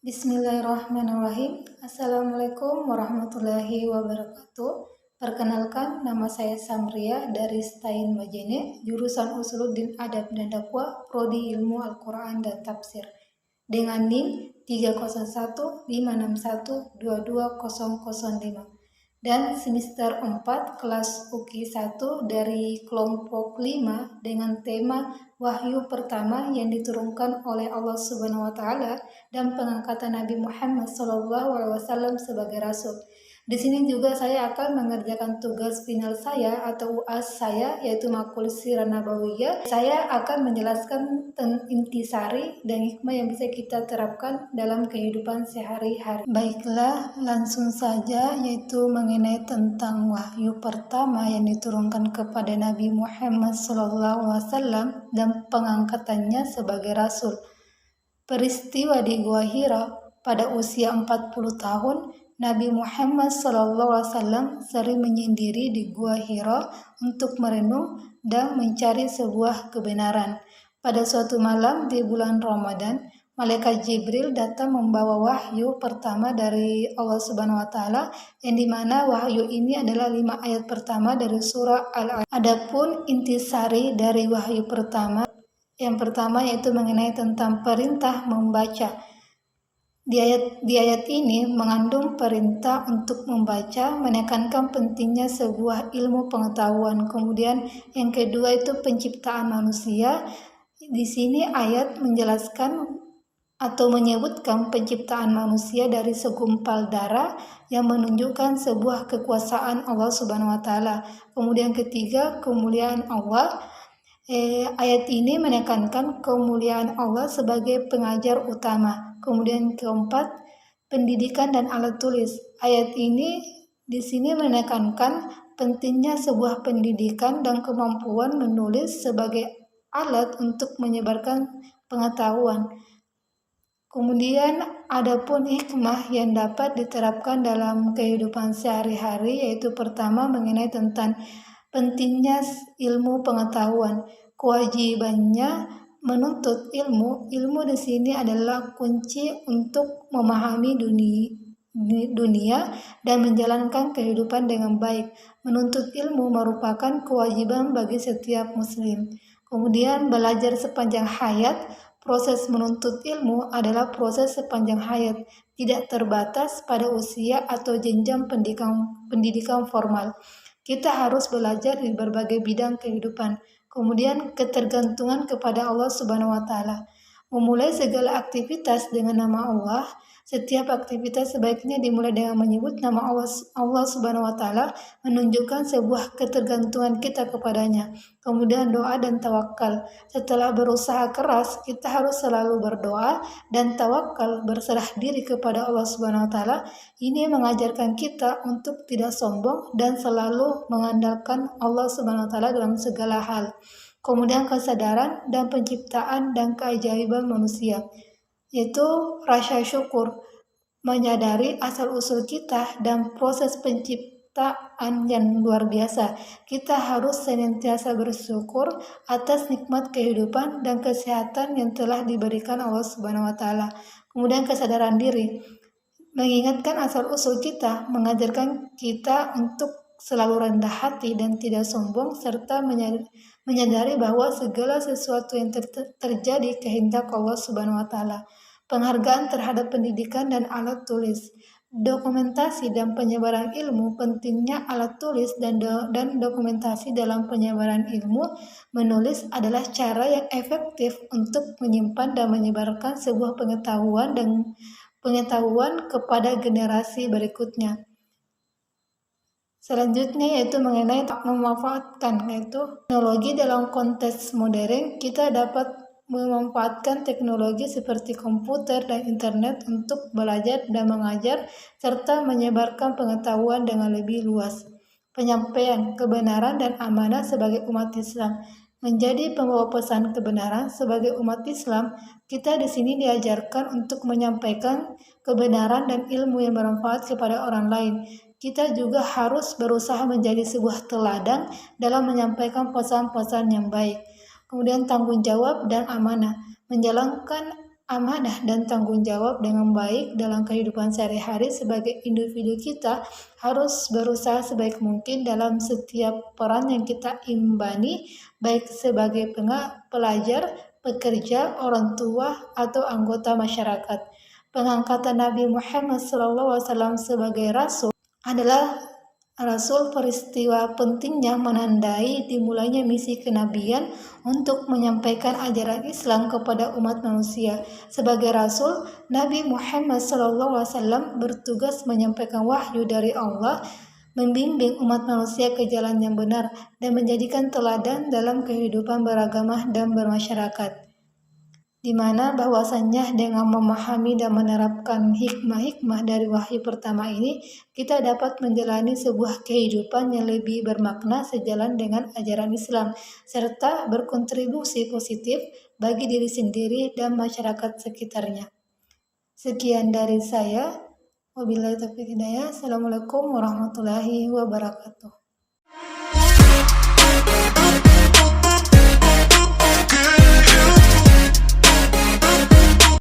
Bismillahirrahmanirrahim. Assalamualaikum warahmatullahi wabarakatuh. Perkenalkan, nama saya Samria dari Stain Majene, jurusan Usuluddin Adab dan Dakwah, Prodi Ilmu Al-Quran dan Tafsir, dengan NIM 30156122005 dan semester 4 kelas UKI 1 dari kelompok 5 dengan tema Wahyu pertama yang diturunkan oleh Allah Subhanahu wa taala dan pengangkatan Nabi Muhammad SAW sebagai rasul. Di sini juga saya akan mengerjakan tugas final saya atau UAS saya, yaitu Makul Sirah Nabawiyah. Saya akan menjelaskan intisari dan hikmah yang bisa kita terapkan dalam kehidupan sehari-hari. Baiklah, langsung saja, yaitu mengenai tentang wahyu pertama yang diturunkan kepada Nabi Muhammad SAW dan pengangkatannya sebagai rasul. Peristiwa di Gua Hira pada usia 40 tahun, Nabi Muhammad SAW sering menyendiri di Gua Hira untuk merenung dan mencari sebuah kebenaran. Pada suatu malam di bulan Ramadan, Malaikat Jibril datang membawa wahyu pertama dari Allah Subhanahu wa taala, yang dimana wahyu ini adalah 5 ayat pertama dari surah Al-Alaq. Adapun intisari dari wahyu pertama, yang pertama yaitu mengenai tentang perintah membaca. Di ayat ini mengandung perintah untuk membaca, menekankan pentingnya sebuah ilmu pengetahuan. Kemudian yang kedua itu penciptaan manusia. Di sini ayat menjelaskan atau menyebutkan penciptaan manusia dari segumpal darah yang menunjukkan sebuah kekuasaan Allah Subhanahu wa taala. Kemudian ketiga, kemuliaan Allah. Ayat ini menekankan kemuliaan Allah sebagai pengajar utama. Kemudian keempat, pendidikan dan alat tulis. Ayat ini di sini menekankan pentingnya sebuah pendidikan dan kemampuan menulis sebagai alat untuk menyebarkan pengetahuan. Kemudian adapun hikmah yang dapat diterapkan dalam kehidupan sehari-hari, yaitu pertama mengenai tentang pentingnya ilmu pengetahuan. Kewajibannya menuntut ilmu. Ilmu di sini adalah kunci untuk memahami dunia dan menjalankan kehidupan dengan baik. Menuntut ilmu merupakan kewajiban bagi setiap muslim. Kemudian belajar sepanjang hayat. Proses menuntut ilmu adalah proses sepanjang hayat, tidak terbatas pada usia atau jenjang pendidikan formal. Kita harus belajar di berbagai bidang kehidupan. Kemudian ketergantungan kepada Allah Subhanahu wa taala. Memulai segala aktivitas dengan nama Allah. Setiap aktivitas sebaiknya dimulai dengan menyebut nama Allah Subhanahu wa taala, menunjukkan sebuah ketergantungan kita kepadanya. Kemudian doa dan tawakal. Setelah berusaha keras, kita harus selalu berdoa dan tawakal, berserah diri kepada Allah Subhanahu wa taala. Ini mengajarkan kita untuk tidak sombong dan selalu mengandalkan Allah Subhanahu wa taala dalam segala hal. Kemudian kesadaran dan penciptaan dan keajaiban manusia, yaitu rasa syukur, menyadari asal-usul kita dan proses penciptaan yang luar biasa. Kita harus senantiasa bersyukur atas nikmat kehidupan dan kesehatan yang telah diberikan Allah Subhanahu wa taala. Kemudian kesadaran diri, mengingatkan asal-usul kita, mengajarkan kita untuk selalu rendah hati dan tidak sombong, serta menyadari bahwa segala sesuatu yang terjadi kehendak Allah Subhanahu wa taala. Penghargaan terhadap pendidikan dan alat tulis. Dokumentasi dan penyebaran ilmu. Pentingnya alat tulis dan dokumentasi dalam penyebaran ilmu. Menulis adalah cara yang efektif untuk menyimpan dan menyebarkan sebuah pengetahuan kepada generasi berikutnya. Selanjutnya yaitu mengenai memanfaatkan, yaitu teknologi dalam konteks modern. Kita dapat memanfaatkan teknologi seperti komputer dan internet untuk belajar dan mengajar serta menyebarkan pengetahuan dengan lebih luas. Penyampaian kebenaran dan amanah sebagai umat Islam. Menjadi pembawa pesan kebenaran sebagai umat Islam, kita di sini diajarkan untuk menyampaikan kebenaran dan ilmu yang bermanfaat kepada orang lain. Kita juga harus berusaha menjadi sebuah teladan dalam menyampaikan pesan-pesan yang baik. Kemudian tanggung jawab dan amanah. Menjalankan amanah dan tanggung jawab dengan baik dalam kehidupan sehari-hari sebagai individu, kita harus berusaha sebaik mungkin dalam setiap peran yang kita imbani, baik sebagai pelajar, pekerja, orang tua, atau anggota masyarakat. Pengangkatan Nabi Muhammad SAW sebagai rasul adalah peristiwa pentingnya menandai dimulainya misi kenabian untuk menyampaikan ajaran Islam kepada umat manusia. Sebagai rasul, Nabi Muhammad SAW bertugas menyampaikan wahyu dari Allah, membimbing umat manusia ke jalan yang benar, dan menjadikan teladan dalam kehidupan beragama dan bermasyarakat. Di mana bahwasannya dengan memahami dan menerapkan hikmah-hikmah dari wahyu pertama ini, kita dapat menjalani sebuah kehidupan yang lebih bermakna sejalan dengan ajaran Islam, serta berkontribusi positif bagi diri sendiri dan masyarakat sekitarnya. Sekian dari saya. Wabillahi taufiq hidayah. Assalamualaikum warahmatullahi wabarakatuh.